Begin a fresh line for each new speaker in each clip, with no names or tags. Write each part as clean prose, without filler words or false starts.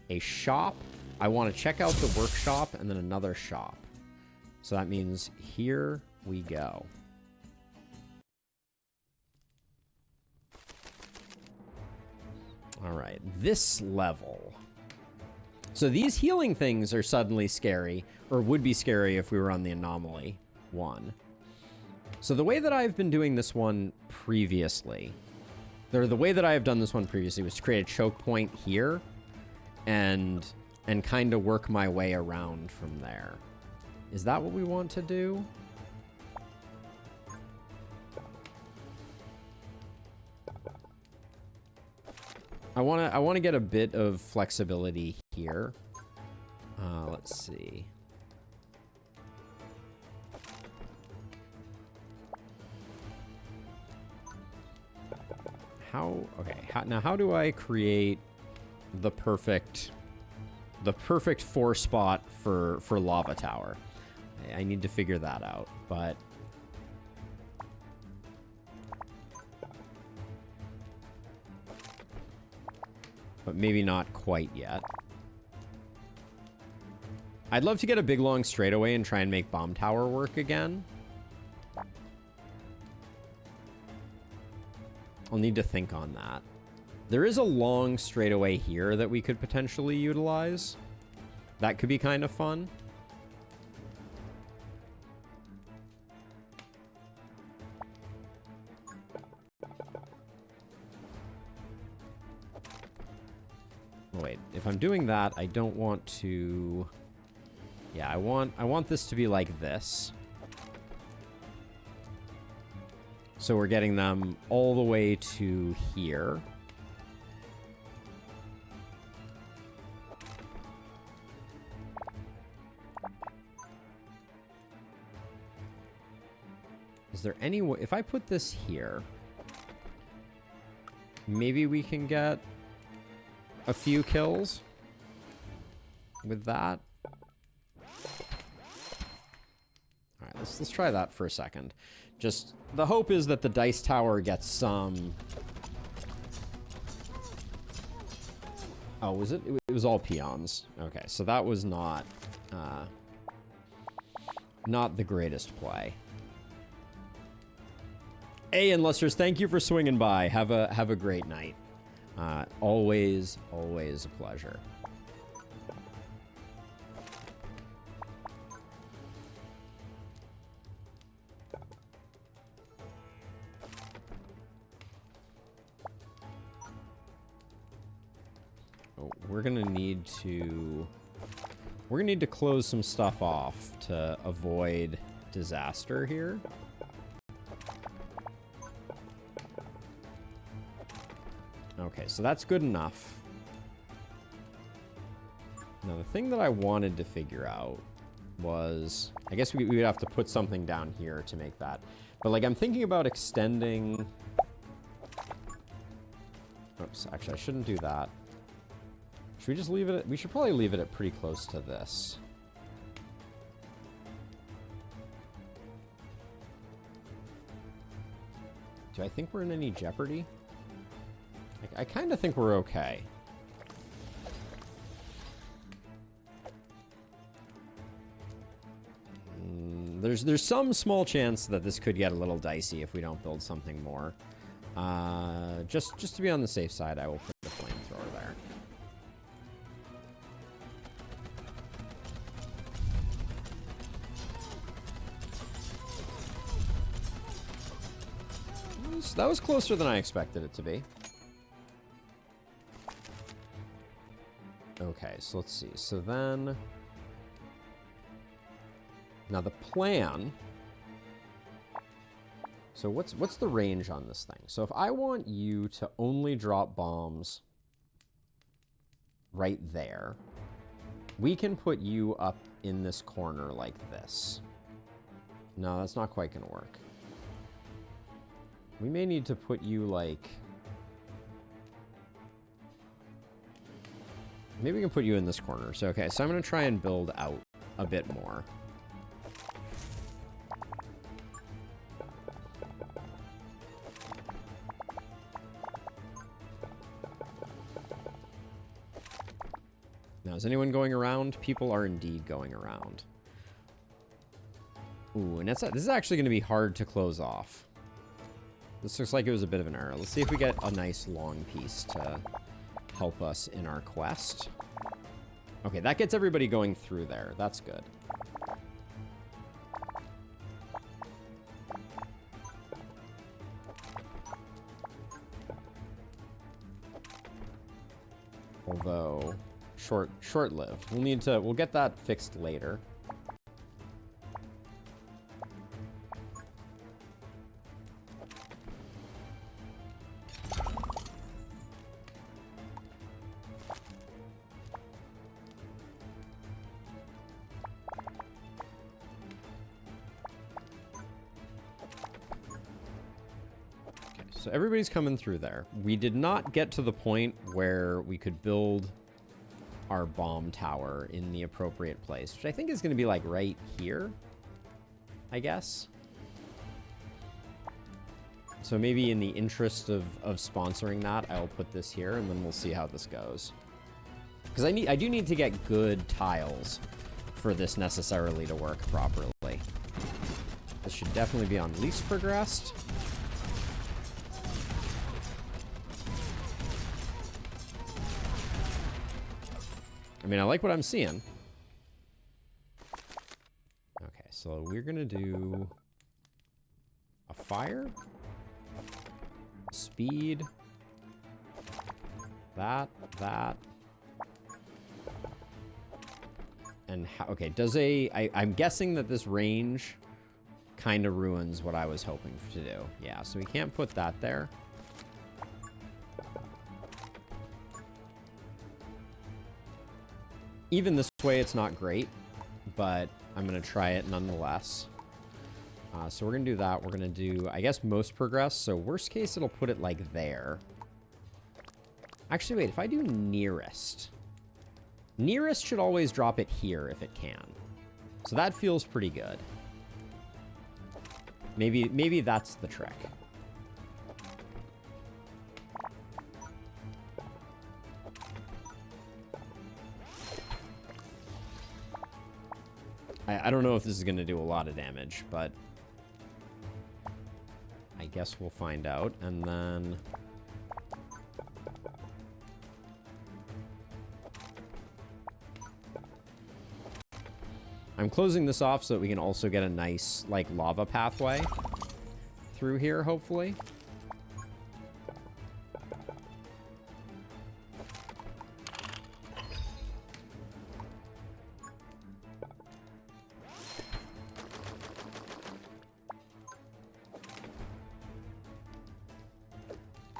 a shop. I want to check out the workshop and then another shop. So that means here we go. All right, this level. So these healing things are suddenly scary, or would be scary if we were on the anomaly one. So the way that I've been doing this one previously, or the way that I have done this one previously was to create a choke point here and kind of work my way around from there. Is that what we want to do? I want to get a bit of flexibility here. Let's see. Now how do I create the perfect 4 spot for lava tower? I need to figure that out, but maybe not quite yet. I'd love to get a big long straightaway and try and make bomb tower work again. I'll need to think on that. There is a long straightaway here that we could potentially utilize. That could be kind of fun. Wait, if I'm doing that, I don't want to... Yeah, I want this to be like this. So we're getting them all the way to here. Is there any way... If I put this here, maybe we can get a few kills with that. All right, let's try that for a second. Just the hope is that the dice tower gets some. Oh, was it? It was all peons. Okay, so that was not the greatest play. Hey, Enlisters, thank you for swinging by. Have a great night. Always a pleasure. Oh, we're gonna need to close some stuff off to avoid disaster here. Okay, so that's good enough. Now, the thing that I wanted to figure out was... I guess we would have to put something down here to make that. But, like, I'm thinking about extending... Oops, actually, I shouldn't do that. Should we just leave it at... We should probably leave it at pretty close to this. Do I think we're in any jeopardy? I kind of think we're okay. There's some small chance that this could get a little dicey if we don't build something more. Just to be on the safe side, I will put the flamethrower there. That was closer than I expected it to be. Okay, so let's see. So then... Now the plan... So what's the range on this thing? So if I want you to only drop bombs right there, we can put you up in this corner like this. No, that's not quite gonna work. We may need to put you like... Maybe we can put you in this corner. So, okay, so I'm going to try and build out a bit more. Now, is anyone going around? People are indeed going around. Ooh, and this is actually going to be hard to close off. This looks like it was a bit of an error. Let's see if we get a nice long piece to help us in our quest. Okay, that gets everybody going through there. That's good. Although, short-lived. We'll get that fixed later. So everybody's coming through there. We did not get to the point where we could build our bomb tower in the appropriate place, which I think is going to be like right here, I guess. So maybe in the interest of sponsoring that, I'll put this here, and then we'll see how this goes. Because I do need to get good tiles for this necessarily to work properly. This should definitely be on least progressed. I mean, I like what I'm seeing. Okay, so we're gonna do a fire, speed, that, and how, okay, I'm guessing that this range kind of ruins what I was hoping to do. Yeah, so we can't put that there. Even this way, it's not great, but I'm going to try it nonetheless. So we're going to do that. We're going to do, I guess, most progress. So worst case, it'll put it like there. Actually, wait, if I do nearest. Nearest should always drop it here if it can. So that feels pretty good. Maybe that's the trick. I don't know if this is going to do a lot of damage, but I guess we'll find out. And then I'm closing this off so that we can also get a nice, like, lava pathway through here, hopefully.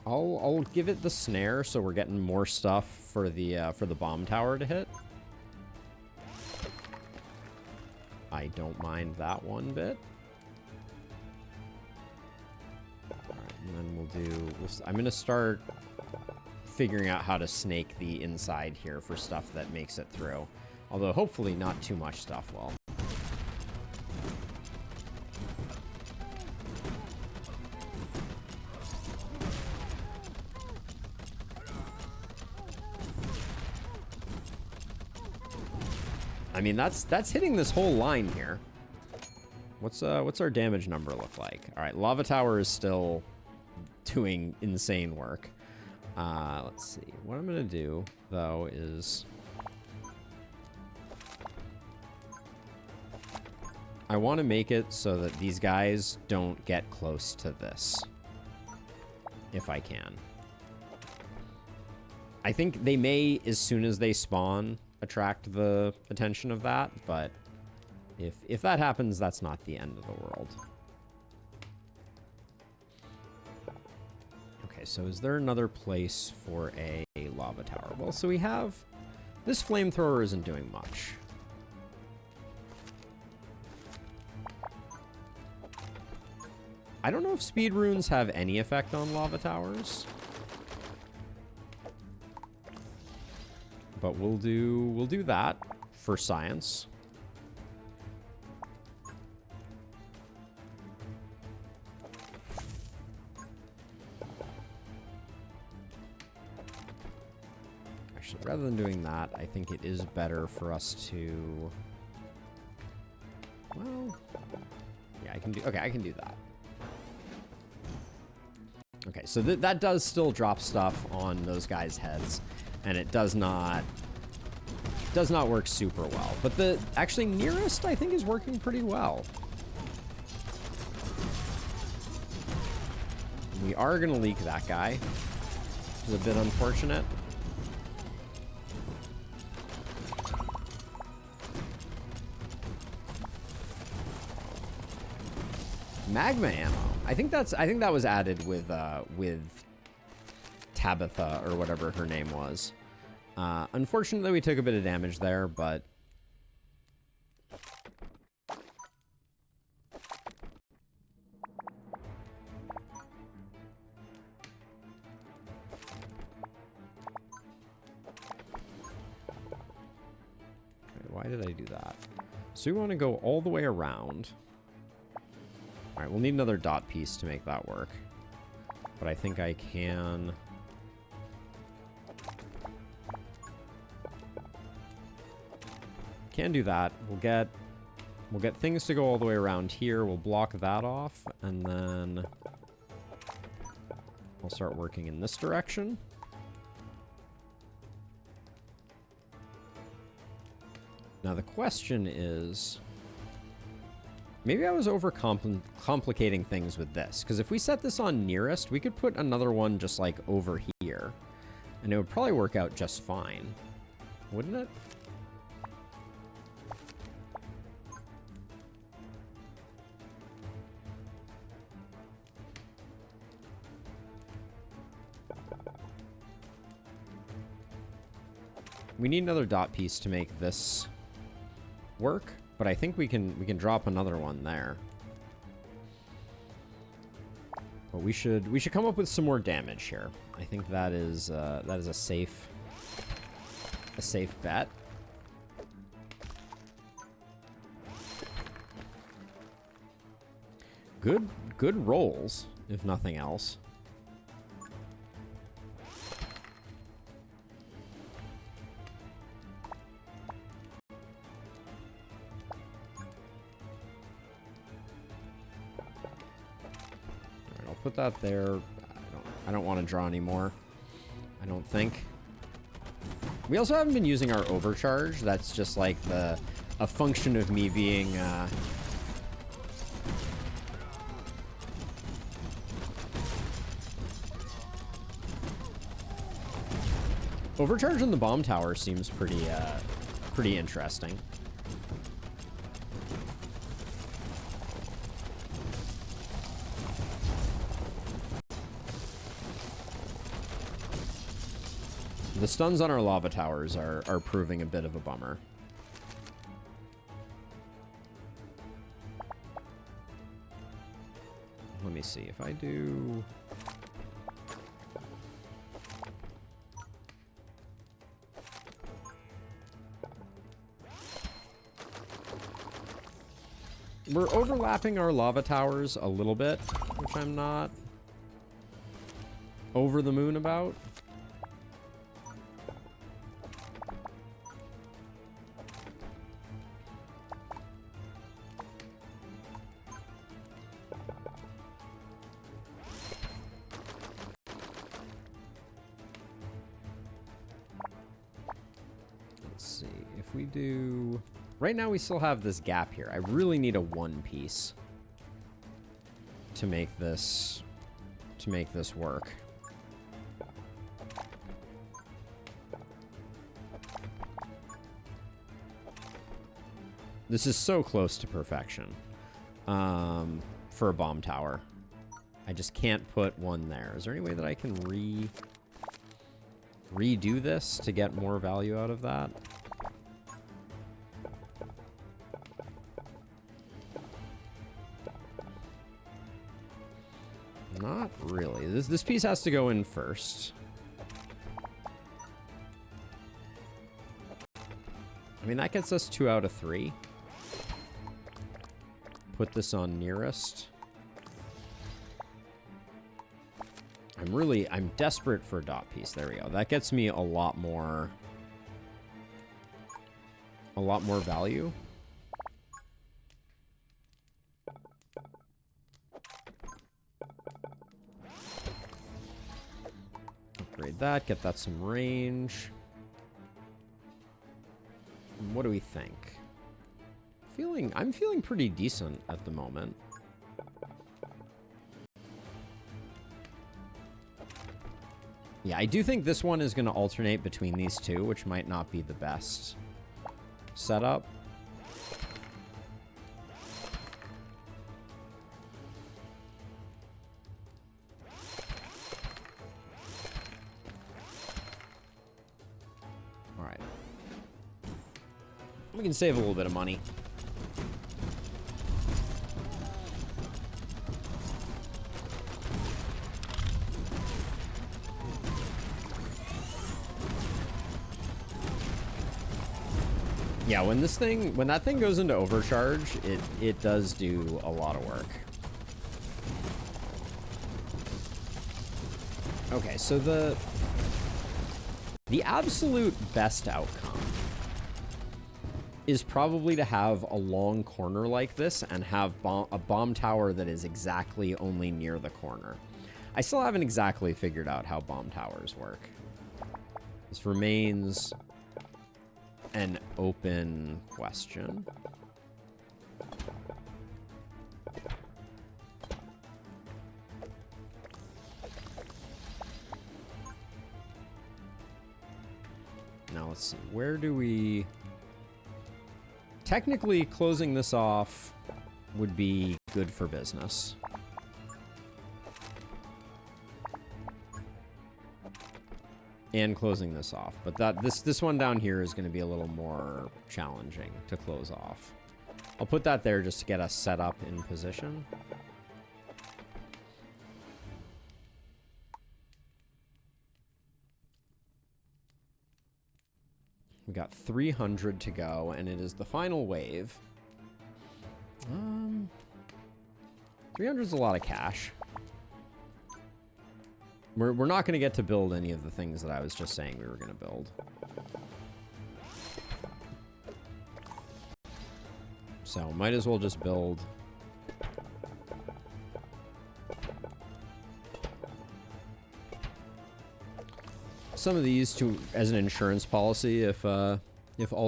I'll give it the snare so we're getting more stuff for the bomb tower to hit. I don't mind that one bit. All right, and then I'm going to start figuring out how to snake the inside here for stuff that makes it through. Although hopefully not too much stuff will. I mean, that's hitting this whole line here. What's our damage number look like? All right, lava tower is still doing insane work. Let's see. What I'm gonna do though is I want to make it so that these guys don't get close to this, if I can. I think they may, as soon as they spawn, attract the attention of that, but if that happens, that's not the end of the world. Okay, so is there another place for a lava tower? Well, so we have... This flamethrower isn't doing much. I don't know if speed runes have any effect on lava towers. But we'll do that for science. Actually, rather than doing that, I think it is better for us to... Well... Yeah, I can do... Okay, I can do that. Okay, so that does still drop stuff on those guys' heads, and it does not work super well. But the actually nearest, I think, is working pretty well. We are going to leak that guy, which is a bit unfortunate. Magma ammo. I think that was added with Tabitha or whatever her name was. Unfortunately, we took a bit of damage there, but okay, why did I do that? So we want to go all the way around. All right, we'll need another dot piece to make that work. But I think I can... Can do that. We'll get things to go all the way around here. We'll block that off, and then we'll start working in this direction. Now the question is... Maybe I was complicating things with this, because if we set this on nearest, we could put another one just like over here, and it would probably work out just fine, wouldn't it? We need another dot piece to make this work. But I think we can drop another one there. But we should come up with some more damage here. I think that is a safe bet. Good rolls, if nothing else. Put that there. I don't want to draw anymore. I don't think. We also haven't been using our overcharge. That's just like a function of me being overcharge on the bomb tower seems pretty interesting. The stuns on our lava towers are proving a bit of a bummer. Let me see if I do... We're overlapping our lava towers a little bit, which I'm not over the moon about. Do right now we still have this gap here. I really need a one piece to make this work. This is so close to perfection for a bomb tower. I just can't put one there. Is there any way that I can redo this to get more value out of that? Not really. This piece has to go in first. I mean, that gets us 2 out of 3. Put this on nearest. I'm desperate for a dot piece. There we go. That gets me a lot more a lot more value. Upgrade that, get that some range. What do we think? I'm feeling pretty decent at the moment. Yeah, I do think this one is going to alternate between these two, which might not be the best setup. All right. We can save a little bit of money. Yeah, when that thing goes into overcharge, it does do a lot of work. Okay, so the absolute best outcome is probably to have a long corner like this and have a bomb tower that is exactly only near the corner. I still haven't exactly figured out how bomb towers work. This remains an open question. Now let's see, where do we... Technically, closing this off would be good for business. And closing this off, but this one down here is going to be a little more challenging to close off. I'll put that there just to get us set up in position. We got 300 to go, and it is the final wave. 300 is a lot of cash. We're not going to get to build any of the things that I was just saying we were going to build. So might as well just build. Some of these as an insurance policy if all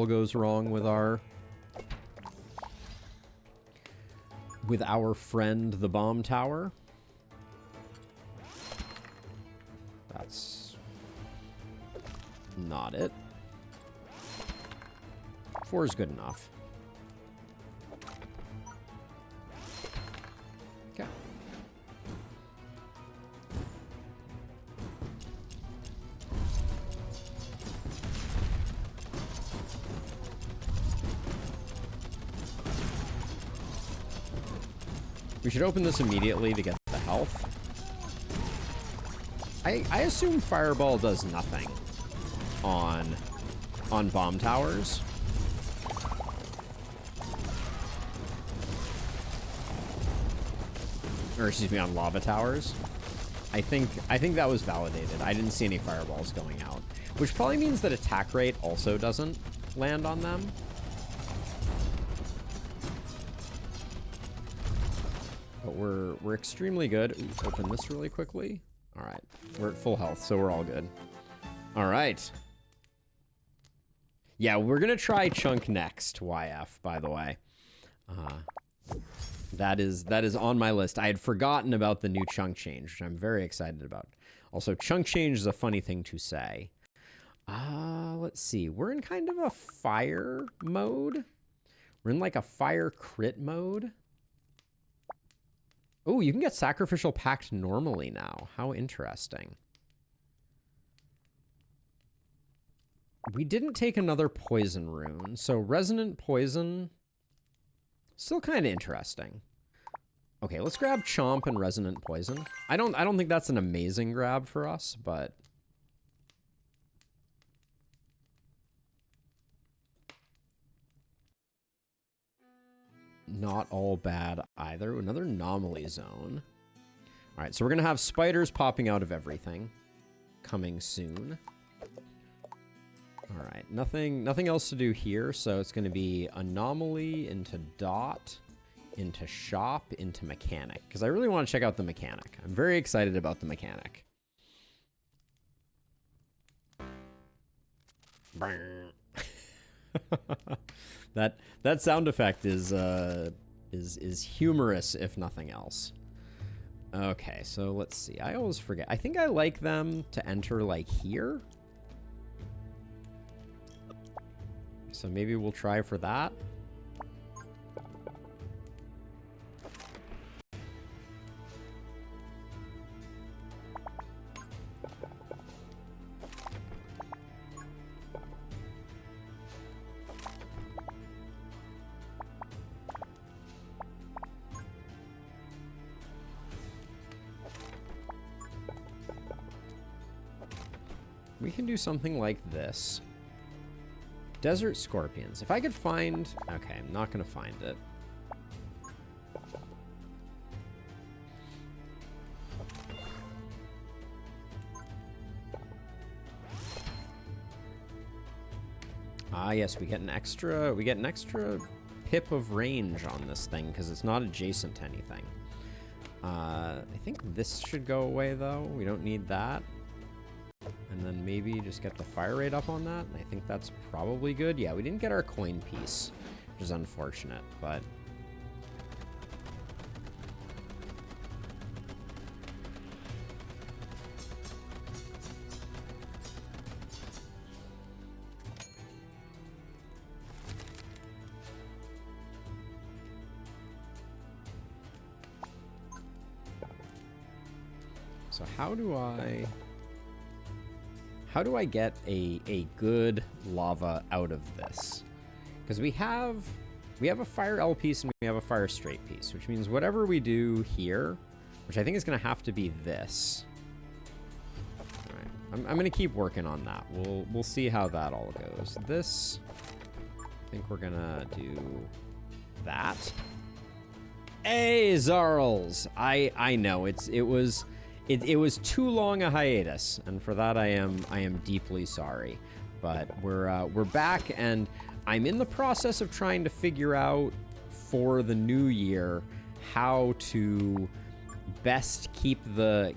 goes wrong with our friend the bomb tower. That's not it. 4 is good enough. Okay. We should open this immediately to get the health. I assume Fireball does nothing on bomb towers. Or excuse me, on lava towers. I think that was validated. I didn't see any fireballs going out, which probably means that attack rate also doesn't land on them. But we're extremely good. Ooh, open this really quickly. All right, we're at full health, so we're all good. All right. Yeah, we're gonna try Chunk next, YF, by the way. That is on my list. I had forgotten about the new chunk change, which I'm very excited about. Also, chunk change is a funny thing to say. Let's see. We're in kind of a fire mode. We're in like a fire crit mode. Oh, you can get Sacrificial Pact normally now. How interesting. We didn't take another poison rune, so Resonant Poison, still kind of interesting. Okay, let's grab Chomp and Resonant Poison. I don't think that's an amazing grab for us, but not all bad either. Another anomaly zone. All right, so we're gonna have spiders popping out of everything coming soon. All right, nothing else to do here, so it's going to be anomaly into dot, into shop, into mechanic, because I really want to check out the mechanic. I'm very excited about the mechanic. that sound effect is humorous, if nothing else. Okay, so let's see. I always forget. I think I like them to enter like here. So maybe we'll try for that. We can do something like this. Desert scorpions. If I could find... Okay, I'm not going to find it. Ah, yes, we get an extra pip of range on this thing because it's not adjacent to anything. I think this should go away though. We don't need that. And then maybe just get the fire rate up on that. And I think that's probably good. Yeah, we didn't get our coin piece, which is unfortunate, but... So how do I get a good lava out of this? Because we have a fire L piece and we have a fire straight piece, which means whatever we do here, which I think is going to have to be this. All right, I'm going to keep working on that. We'll see how that all goes. This, I think we're going to do that. Hey, Zarls! I know it was too long a hiatus, and for that I am deeply sorry. But we're back, and I'm in the process of trying to figure out for the new year how to best keep the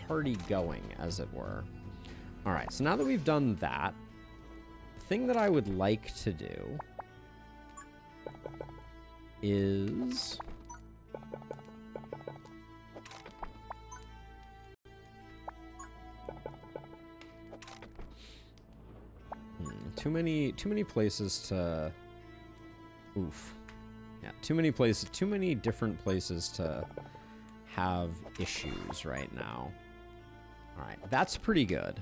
party going, as it were. All right, so now that we've done that, the thing that I would like to do is... Too many places to... Oof. Yeah, too many different places to have issues right now. All right, that's pretty good.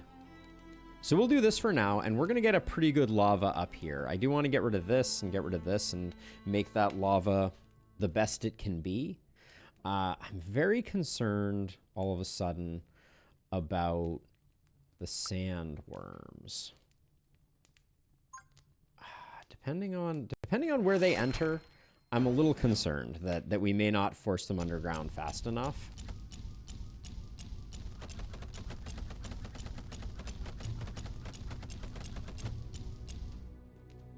So we'll do this for now, and we're going to get a pretty good lava up here. I do want to get rid of this and get rid of this and make that lava the best it can be. I'm very concerned all of a sudden about the sandworms. Depending on where they enter, I'm a little concerned that we may not force them underground fast enough.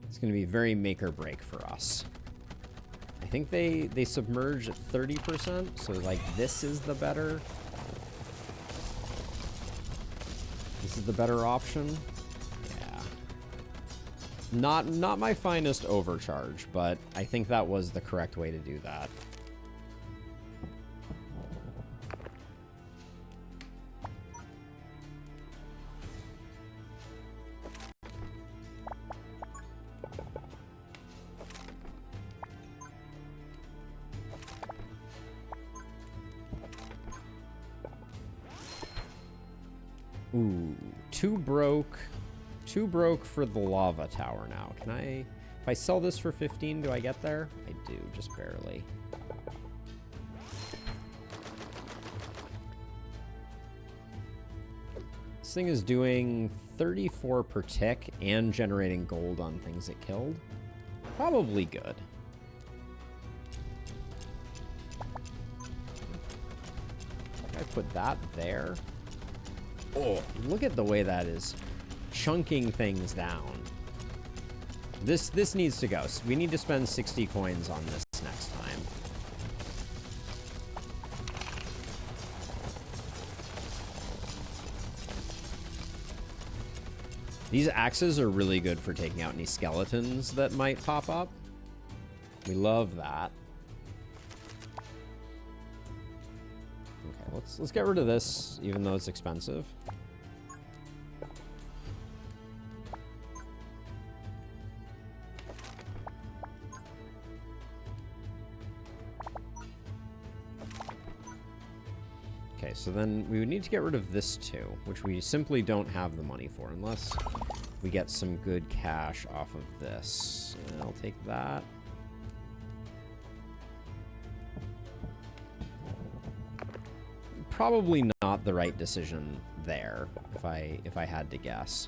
It's going to be very make or break for us. I think they submerge at 30%, so like this is the better option. Not my finest overcharge, but I think that was the correct way to do that. Ooh, too broke for the lava tower now. Can I, if I sell this for 15, do I get there? I do, just barely. This thing is doing 34 per tick and generating gold on things it killed. Probably good. I put that there. Oh, look at the way that is chunking things down. This needs to go. So we need to spend 60 coins on this next time. These axes are really good for taking out any skeletons that might pop up. We love that. Okay, let's get rid of this, even though it's expensive. Okay, so then we would need to get rid of this too, which we simply don't have the money for unless we get some good cash off of this. I'll take that. Probably not the right decision there, if I had to guess.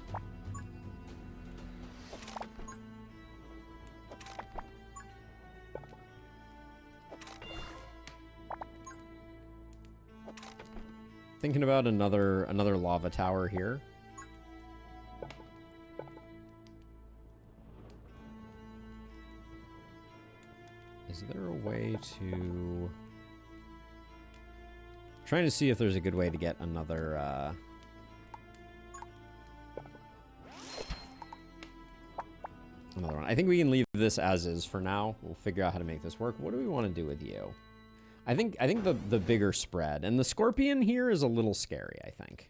Thinking about another lava tower here. Is there a way to... Trying to see if there's a good way to get another one. I think we can leave this as is for now. We'll figure out how to make this work. What do we want to do with you? I think the bigger spread, and the scorpion here is a little scary, I think.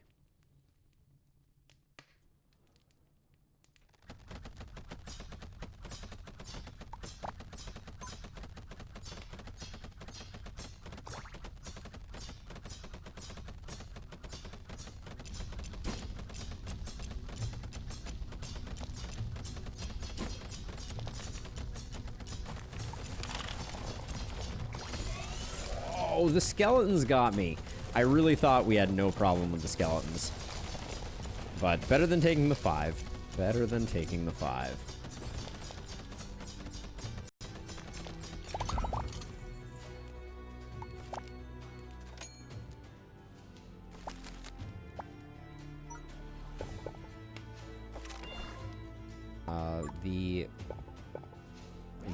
Oh, the skeletons got me. I really thought we had no problem with the skeletons. But better than taking the 5. Better than taking the 5.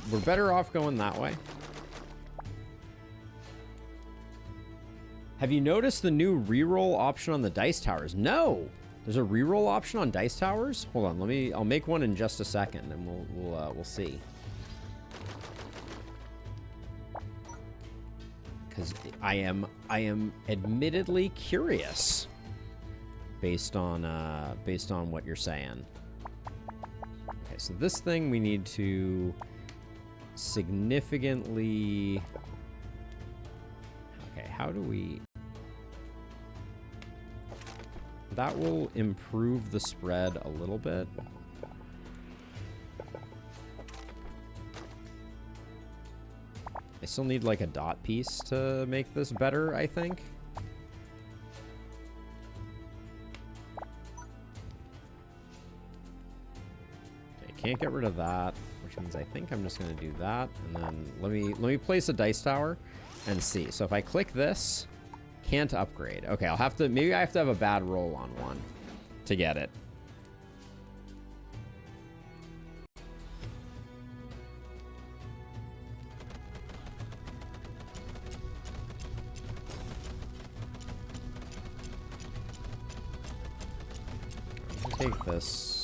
We're better off going that way. Have you noticed the new reroll option on the dice towers? No! There's a reroll option on dice towers? Hold on, I'll make one in just a second and we'll see. Cuz I am admittedly curious based on what you're saying. Okay, so this thing we need to significantly... Okay, how do we... That will improve the spread a little bit. I still need like a dot piece to make this better, I think. Okay, can't get rid of that, which means I think I'm just gonna do that, and then let me place a dice tower and see. So if I click this, can't upgrade. Okay, I'll have to, maybe I have to have a bad roll on one to get it. Take this.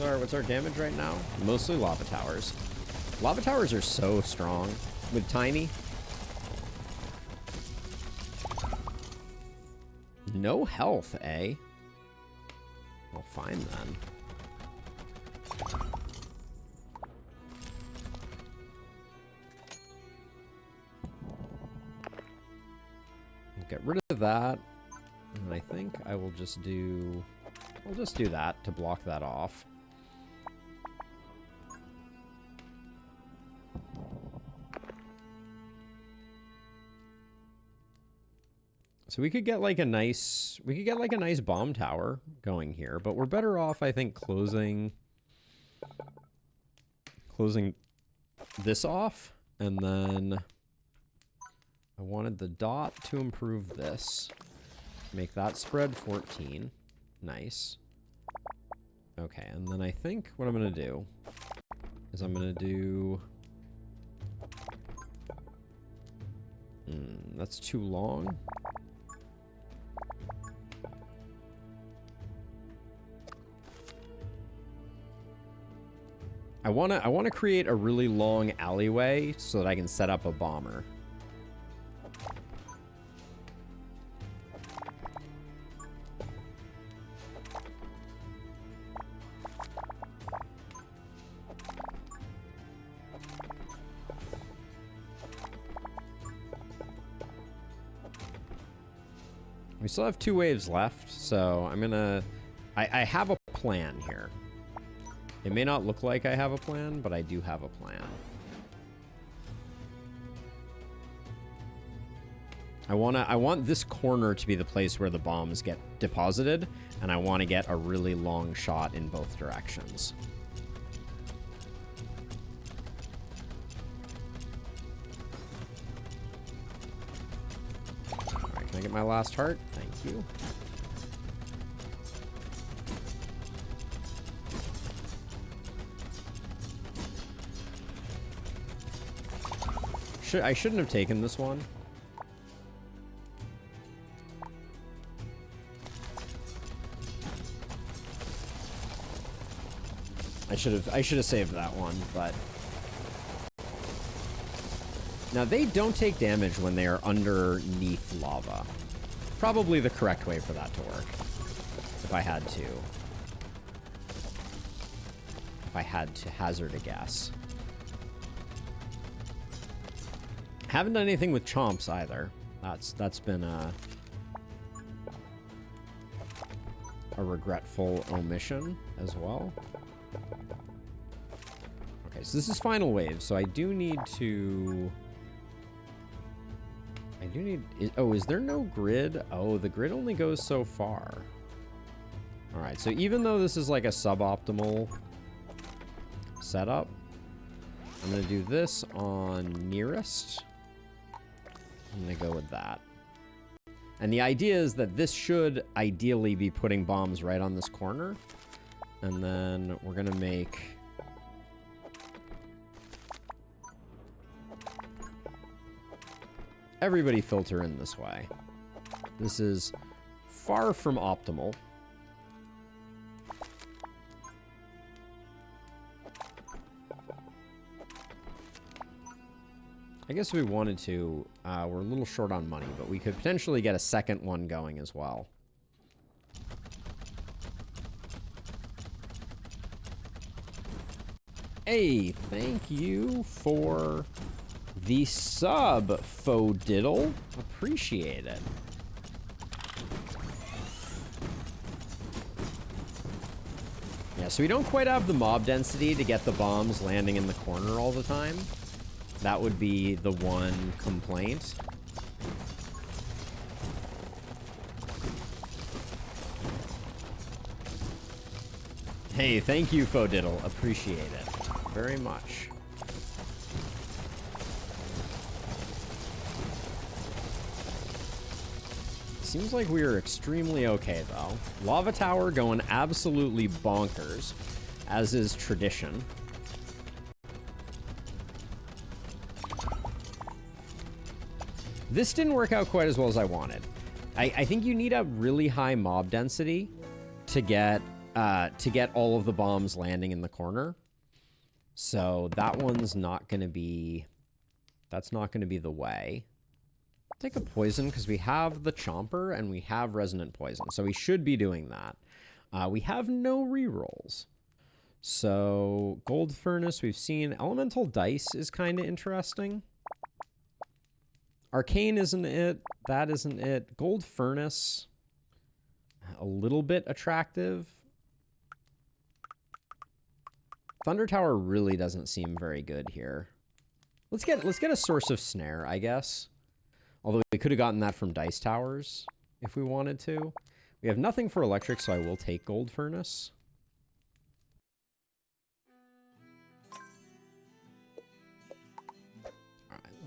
What's our damage right now? Mostly lava towers. Lava towers are so strong with tiny. No health, eh? Well, fine then. Get rid of that. And I think I will just do... I'll just do that to block that off. So we could get like a nice bomb tower going here, but we're better off, I think, closing closing this off, and then I wanted the dot to improve this. Make that spread 14. Nice. Okay, and then I think what I'm going to do is I'm going to do... that's too long. I want to create a really long alleyway so that I can set up a bomber. We still have 2 waves left, so I'm gonna... I have a plan here. It may not look like I have a plan, but I do have a plan. I want this corner to be the place where the bombs get deposited, and I want to get a really long shot in both directions. Alright, can I get my last heart? Thank you. I shouldn't have taken this one. I should have saved that one, but now they don't take damage when they are underneath lava. Probably the correct way for that to work. If I had to hazard a guess. Haven't done anything with chomps either. That's been a regretful omission as well. Okay, so this is final wave, so I do need to... oh, is there no grid? Oh, the grid only goes so far. Alright, so even though this is like a suboptimal setup, I'm going to do this on nearest. I'm going to go with that. And the idea is that this should ideally be putting bombs right on this corner. And then we're going to make... everybody filter in this way. This is far from optimal. I guess if we wanted to, we're a little short on money, but we could potentially get a second one going as well. Hey, thank you for the sub, Faux Diddle. Appreciate it. Yeah, so we don't quite have the mob density to get the bombs landing in the corner all the time. That would be the one complaint. Hey, thank you, Faux Diddle. Appreciate it very much. Seems like we are extremely okay, though. Lava Tower going absolutely bonkers, as is tradition. This didn't work out quite as well as I wanted. I think you need a really high mob density to get all of the bombs landing in the corner. So that one's not going to be... that's not going to be the way. Take a poison because we have the Chomper and we have Resonant Poison. So we should be doing that. We have no rerolls. So Gold Furnace we've seen. Elemental Dice is kind of interesting. Arcane isn't it. That isn't it. Gold Furnace, a little bit attractive. Thunder Tower really doesn't seem very good here. Let's get a Source of Snare, I guess. Although we could have gotten that from Dice Towers if we wanted to. We have nothing for electric, so I will take Gold Furnace.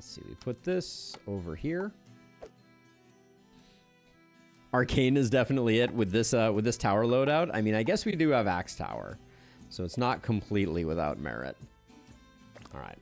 Let's see. We put this over here. Arcane is definitely it with this tower loadout. I mean, I guess we do have Axe Tower, so it's not completely without merit. All right.